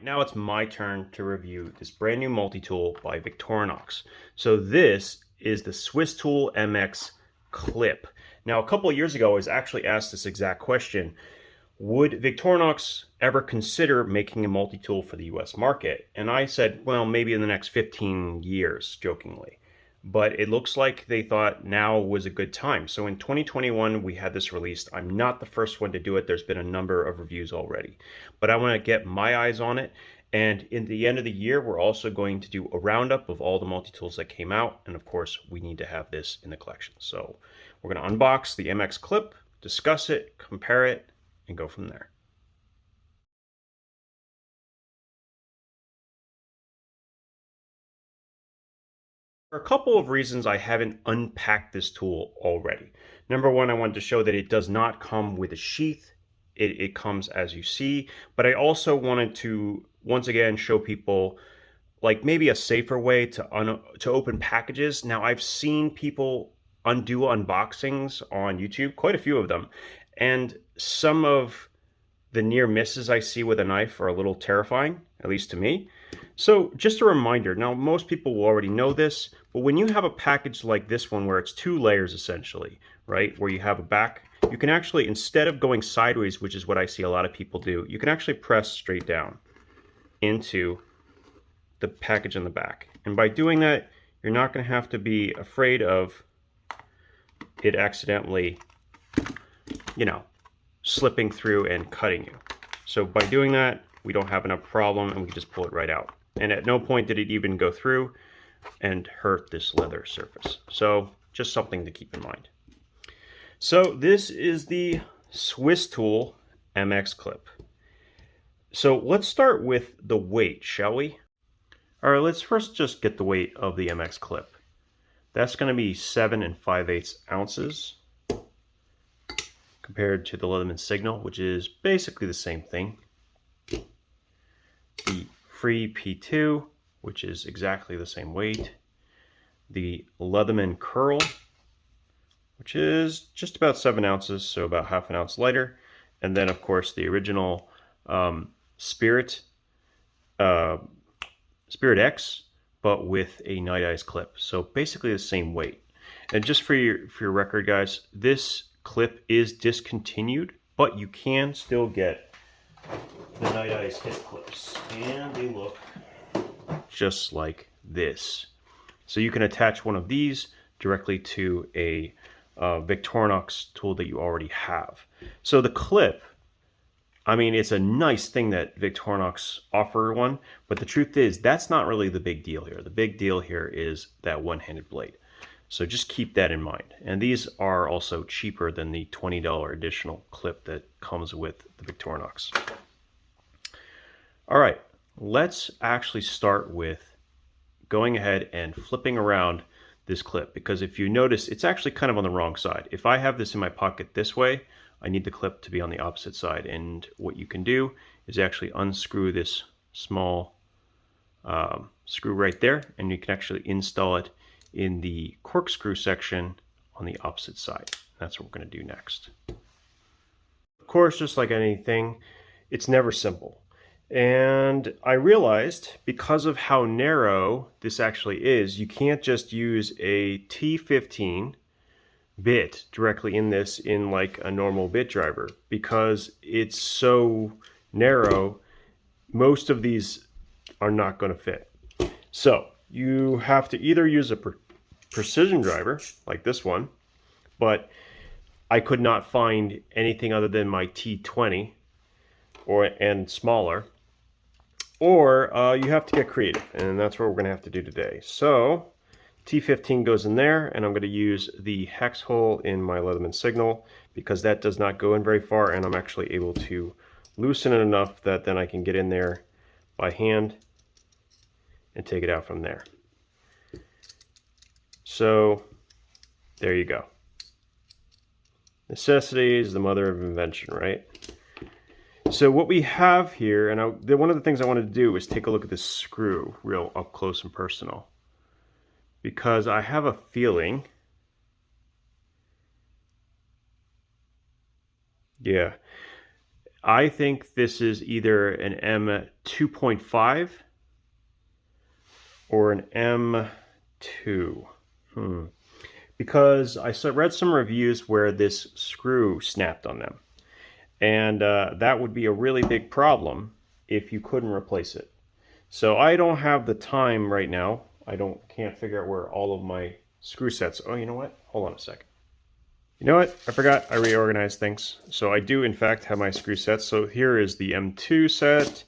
now it's my turn to review this brand new multi-tool by Victorinox. So this is the Swisstool MX clip. Now, a couple of years ago, I was actually asked this exact question. Would Victorinox ever consider making a multi-tool for the US market? And I said, well, maybe in the next 15 years, jokingly. But it looks like they thought now was a good time. So in 2021, we had this released. I'm not the first one to do it. There's been a number of reviews already. But I want to get my eyes on it. And in the end of the year, we're also going to do a roundup of all the multi-tools that came out. And of course, we need to have this in the collection. So we're going to unbox the MX clip, discuss it, compare it, and go from there. For a couple of reasons, I haven't unpacked this tool already. Number one, I wanted to show that it does not come with a sheath. It comes as you see, but I also wanted to once again show people like maybe a safer way to open packages. Now, I've seen people do unboxings on YouTube, quite a few of them, and some of the near misses I see with a knife are a little terrifying, at least to me. So just a reminder, now most people will already know this, but when you have a package like this one where it's two layers essentially, right, where you have a back, you can actually, instead of going sideways, which is what I see a lot of people do, you can actually press straight down into the package in the back. And by doing that, you're not going to have to be afraid of it accidentally, slipping through and cutting you. So by doing that, we don't have enough problem and we can just pull it right out. And at no point did it even go through and hurt this leather surface. So just something to keep in mind. So this is the Swisstool MX clip. So let's start with the weight, shall we? All right, let's first just get the weight of the MX clip. That's going to be 7 5/8 ounces compared to the Leatherman Signal, which is basically the same thing. The Free P2, which is exactly the same weight. The Leatherman Curl, which is just about 7 ounces, so about half an ounce lighter. And then, of course, the original Spirit X, but with a night eyes clip. So basically the same weight. And just for your record, guys, this clip is discontinued, but you can still get the night eyes hip clips, and they look just like this. So you can attach one of these directly to a Victorinox tool that you already have. So the clip, I mean, it's a nice thing that Victorinox offer one, but the truth is that's not really the big deal here. The big deal here is that one-handed blade. So just keep that in mind. And these are also cheaper than the $20 additional clip that comes with the Victorinox. All right, let's actually start with going ahead and flipping around this clip, because if you notice, it's actually kind of on the wrong side. If I have this in my pocket this way, I need the clip to be on the opposite side. And what you can do is actually unscrew this small screw right there, and you can actually install it in the corkscrew section on the opposite side. That's what we're going to do next. Of course, just like anything, it's never simple. And I realized because of how narrow this actually is, you can't just use a T15 bit directly in this in like a normal bit driver, because it's so narrow. Most of these are not going to fit. So you have to either use a precision driver like this one, but I could not find anything other than my T20 and smaller, or you have to get creative, and that's what we're going to have to do today. So T15 goes in there, and I'm going to use the hex hole in my Leatherman Signal because that does not go in very far, and I'm actually able to loosen it enough that then I can get in there by hand and take it out from there. So there you go. Necessity is the mother of invention, right? So what we have here, and one of the things I wanted to do was take a look at this screw real up close and personal, because I have a feeling, I think this is either an M2.5 or an M2. Because I read some reviews where this screw snapped on them. And that would be a really big problem if you couldn't replace it. So I don't have the time right now. I can't figure out where all of my screw sets. Oh, you know what? Hold on a second. You know what? I forgot I reorganized things. So I do in fact have my screw sets. So here is the M2 set,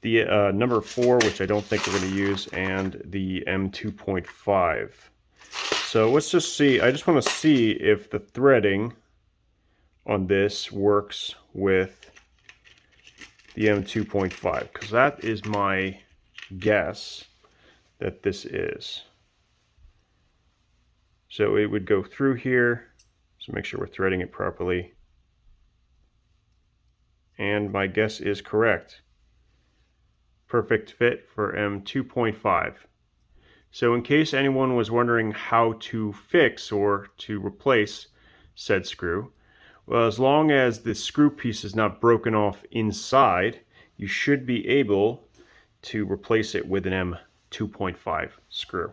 the number 4, which I don't think we're going to use, and the M2.5. So let's just see. I just want to see if the threading on this works with the M2.5, because that is my guess that this is. So it would go through here. So make sure we're threading it properly. And my guess is correct. Perfect fit for M2.5. So in case anyone was wondering how to fix or to replace said screw, well, as long as the screw piece is not broken off inside, you should be able to replace it with an M2.5 screw.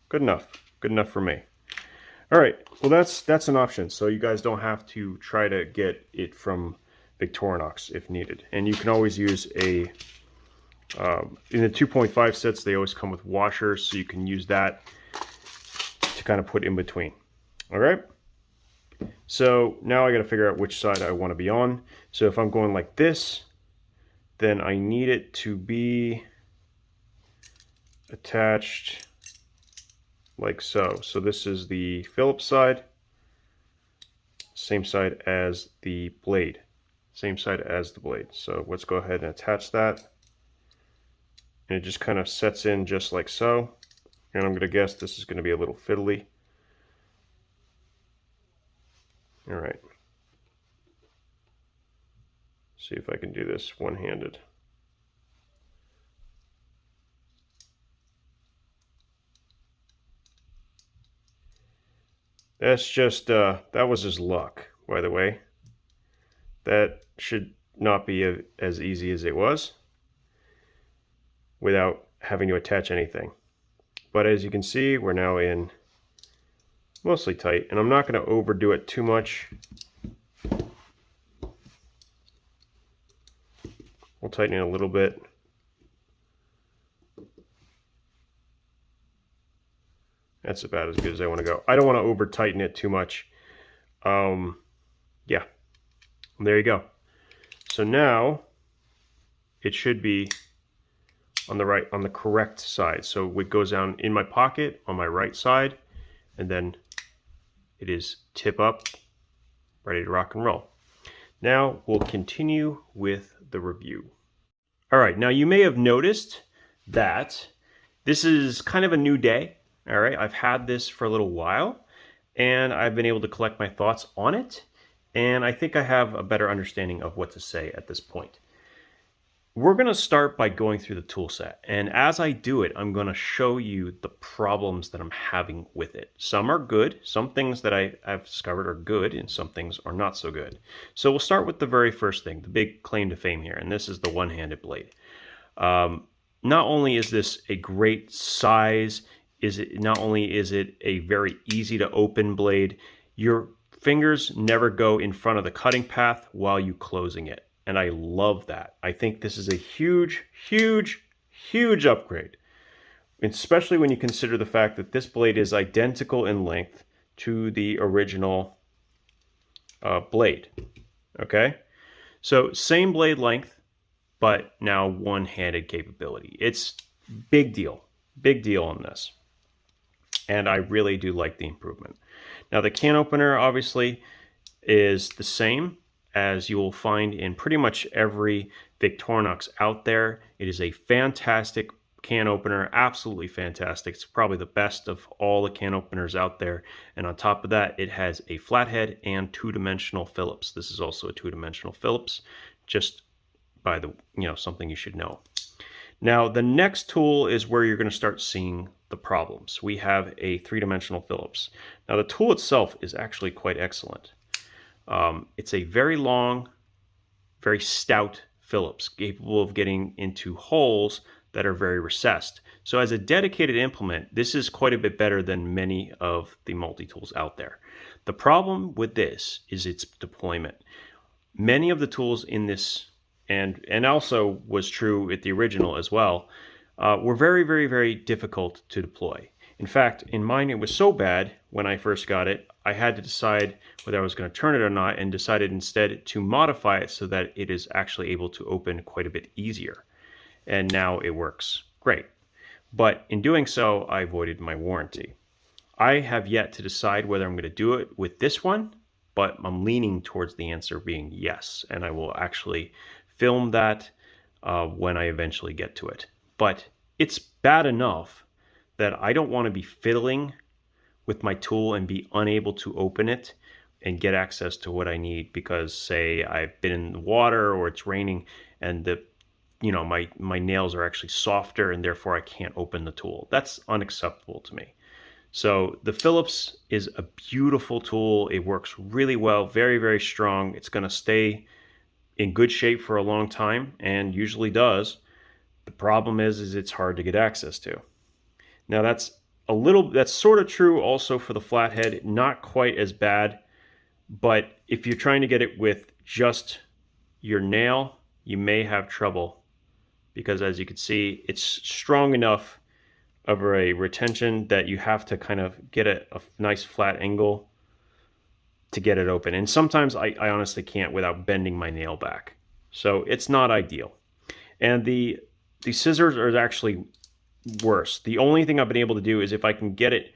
Good enough. Good enough for me. All right, well that's an option. So you guys don't have to try to get it from Victorinox if needed. And you can always use a, in the 2.5 sets, they always come with washers, so you can use that to kind of put in between. All right. So now I got to figure out which side I want to be on. So if I'm going like this, then I need it to be attached like so. So this is the Phillips side, same side as the blade, same side as the blade. So let's go ahead and attach that. And it just kind of sets in just like so. And I'm going to guess this is going to be a little fiddly. All right. See if I can do this one-handed. That's just, that was just luck, by the way. That should not be as easy as it was without having to attach anything. But as you can see, we're now in mostly tight, and I'm not going to overdo it too much. We'll tighten it a little bit. That's about as good as I want to go. I don't want to over tighten it too much. Yeah, there you go. So now it should be on the right, on the correct side. So it goes down in my pocket on my right side, and then it is tip up, ready to rock and roll. Now we'll continue with the review. All right, now you may have noticed that this is kind of a new day. All right, I've had this for a little while, and I've been able to collect my thoughts on it, and I think I have a better understanding of what to say at this point. We're going to start by going through the tool set, and as I do it, I'm going to show you the problems that I'm having with it. Some are good, some things that I've discovered are good, and some things are not so good. So we'll start with the very first thing, the big claim to fame here, and this is the one-handed blade. Not only is this a great size, not only is it a very easy to open blade, your fingers never go in front of the cutting path while you're closing it. And I love that. I think this is a huge, huge, huge upgrade, especially when you consider the fact that this blade is identical in length to the original blade. Okay, so same blade length, but now one-handed capability. It's big deal on this. And I really do like the improvement. Now the can opener obviously is the same as you will find in pretty much every Victorinox out there. It is a fantastic can opener, absolutely fantastic. It's probably the best of all the can openers out there. And on top of that, it has a flathead and two-dimensional Phillips. This is also a two-dimensional Phillips, just by the, something you should know. Now the next tool is where you're going to start seeing the problems. We have a three-dimensional Phillips. Now the tool itself is actually quite excellent. It's a very long, very stout Phillips, capable of getting into holes that are very recessed. So as a dedicated implement, this is quite a bit better than many of the multi-tools out there. The problem with this is its deployment. Many of the tools in this, and also was true at the original as well, were very, very, very difficult to deploy. In fact, in mine, it was so bad when I first got it, I had to decide whether I was going to turn it or not, and decided instead to modify it so that it is actually able to open quite a bit easier. And now it works great. But in doing so, I avoided my warranty. I have yet to decide whether I'm going to do it with this one, but I'm leaning towards the answer being yes. And I will actually film that when I eventually get to it. But it's bad enough that I don't want to be fiddling with my tool and be unable to open it and get access to what I need because, say, I've been in the water or it's raining and my nails are actually softer and therefore I can't open the tool. That's unacceptable to me. So the Phillips is a beautiful tool. It works really well, very, very strong. It's going to stay in good shape for a long time and usually does. The problem is it's hard to get access to. Now that's sort of true also for the flathead, not quite as bad, but if you're trying to get it with just your nail, you may have trouble because, as you can see, it's strong enough of a retention that you have to kind of get a nice flat angle to get it open. And sometimes I honestly can't without bending my nail back. So it's not ideal. And the scissors are actually worse. The only thing I've been able to do is if I can get it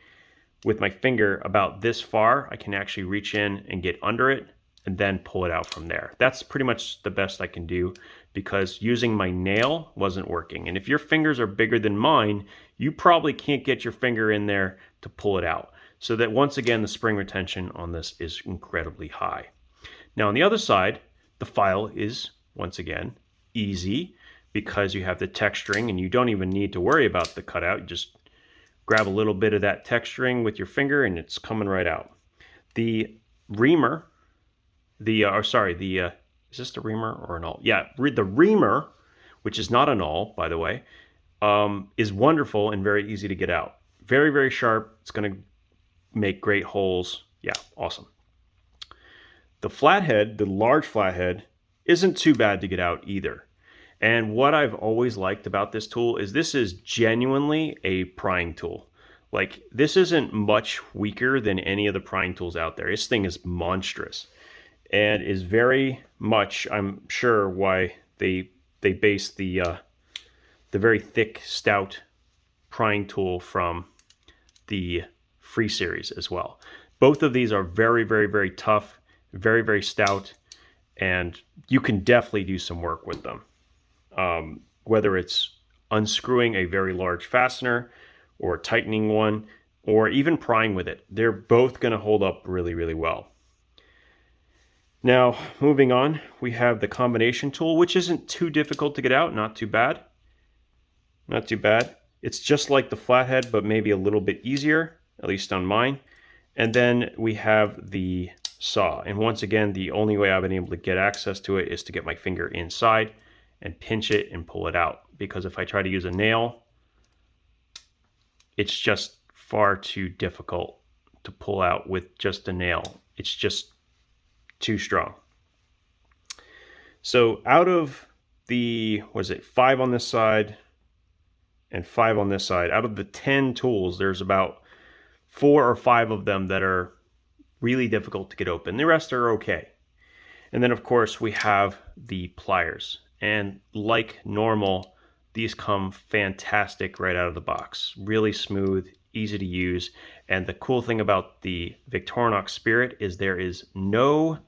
with my finger about this far, I can actually reach in and get under it and then pull it out from there. That's pretty much the best I can do because using my nail wasn't working. And if your fingers are bigger than mine, you probably can't get your finger in there to pull it out. So that once again, the spring retention on this is incredibly high. Now on the other side, the file is once again easy because you have the texturing and you don't even need to worry about the cutout. You just grab a little bit of that texturing with your finger and it's coming right out. The reamer, is this the reamer or an awl? Yeah, the reamer, which is not an awl, by the way, is wonderful and very easy to get out. Very, very sharp. It's going to make great holes. Yeah, awesome. The flathead, the large flathead, isn't too bad to get out either. And what I've always liked about this tool is this is genuinely a prying tool. Like, this isn't much weaker than any of the prying tools out there. This thing is monstrous and is very much, I'm sure, why they base the very thick, stout prying tool from the Free series as well. Both of these are very, very, very tough, very, very stout, and you can definitely do some work with them. Whether it's unscrewing a very large fastener or tightening one or even prying with it, they're both going to hold up really, really well. Now, moving on, we have the combination tool, which isn't too difficult to get out. Not too bad. Not too bad. It's just like the flathead, but maybe a little bit easier, at least on mine. And then we have the saw. And once again, the only way I've been able to get access to it is to get my finger inside and pinch it and pull it out. Because if I try to use a nail, it's just far too difficult to pull out with just a nail. It's just too strong. So out of the, 5 on this side and 5 on this side, out of the 10 tools, there's about 4 or 5 of them that are really difficult to get open. The rest are okay. And then of course we have the pliers. And like normal, these come fantastic right out of the box. Really smooth, easy to use. And the cool thing about the Victorinox Spirit is there is no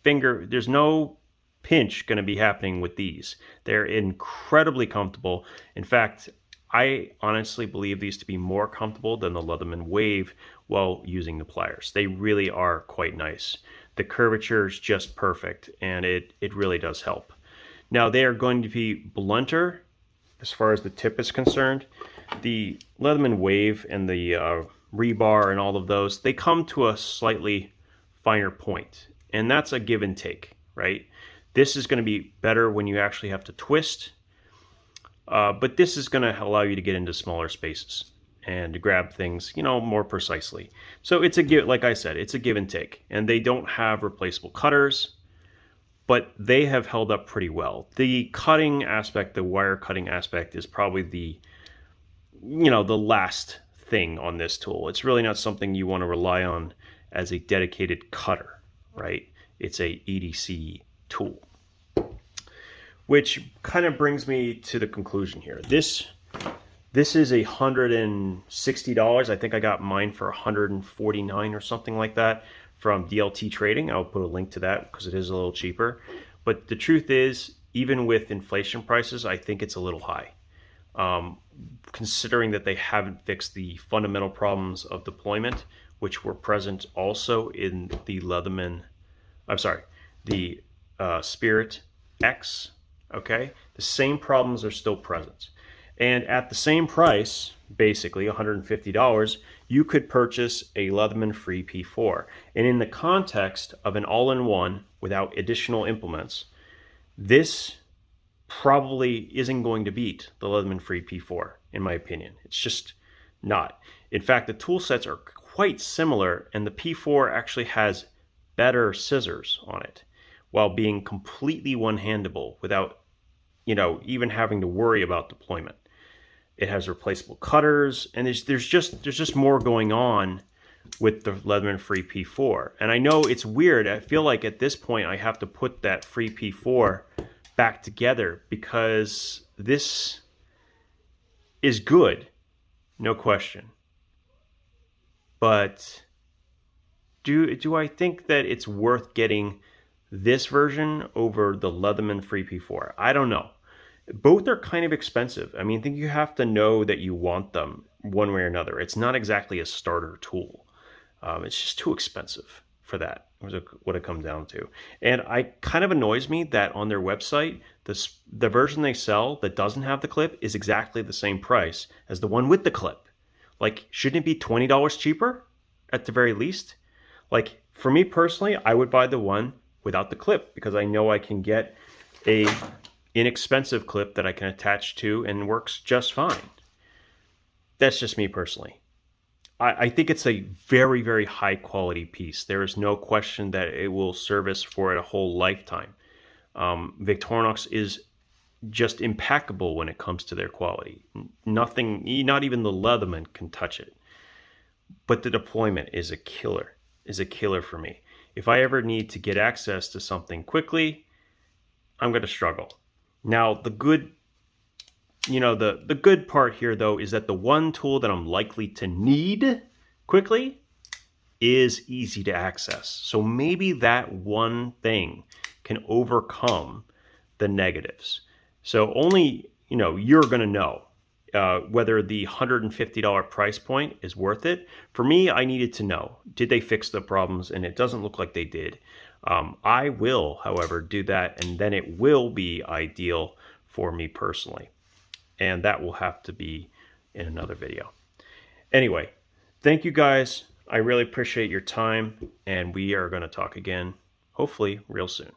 there's no pinch going to be happening with these. They're incredibly comfortable. In fact, I honestly believe these to be more comfortable than the Leatherman Wave while using the pliers. They really are quite nice. The curvature is just perfect, and it really does help. Now, they are going to be blunter as far as the tip is concerned. The Leatherman Wave and the rebar and all of those, they come to a slightly finer point, and that's a give and take, right? This is going to be better when you actually have to twist, but this is going to allow you to get into smaller spaces and to grab things, you know, more precisely. So it's a give, like I said, it's a give and take. And they don't have replaceable cutters, but they have held up pretty well. The cutting aspect, the wire cutting aspect, is probably the, you know, the last thing on this tool. It's really not something you want to rely on as a dedicated cutter, right? It's a EDC tool. Which kind of brings me to the conclusion here. This is $160. I think I got mine for $149 or something like that from DLT Trading. I'll put a link to that because it is a little cheaper. But the truth is, even with inflation prices, I think it's a little high. Considering that they haven't fixed the fundamental problems of deployment, which were present also in the Leatherman, I'm sorry, the Spirit X. Okay, the same problems are still present. And at the same price, basically $150, you could purchase a Leatherman Free P4. And in the context of an all-in-one without additional implements, this probably isn't going to beat the Leatherman Free P4, in my opinion. It's just not. In fact, the tool sets are quite similar, and the P4 actually has better scissors on it, while being completely one-handable without, you know, even having to worry about deployment. It has replaceable cutters, and there's just more going on with the Leatherman Free P4. And I know it's weird. I feel like at this point I have to put that Free P4 back together because this is good, no question. But do I think that it's worth getting this version over the Leatherman Free P4? I don't know. Both are kind of expensive. I mean, I think you have to know that you want them one way or another. It's not exactly a starter tool. It's just too expensive for that, is what it comes down to. And it kind of annoys me that on their website, the version they sell that doesn't have the clip is exactly the same price as the one with the clip. Like, shouldn't it be $20 cheaper at the very least? Like, for me personally, I would buy the one without the clip because I know I can get a inexpensive clip that I can attach to and works just fine. That's just me personally. I think it's a very, very high quality piece. There is no question that it will service for a whole lifetime. Victorinox is just impeccable when it comes to their quality. Nothing, not even the Leatherman can touch it. But the deployment is a killer for me. If I ever need to get access to something quickly, I'm going to struggle. Now, the good, you know, the good part here, though, is that the one tool that I'm likely to need quickly is easy to access. So maybe that one thing can overcome the negatives. So only, you know, you're going to know whether the $150 price point is worth it. For me, I needed to know, did they fix the problems? And it doesn't look like they did. I will, however, do that, and then it will be ideal for me personally. And that will have to be in another video. Anyway, thank you guys. I really appreciate your time, and we are going to talk again, hopefully real soon.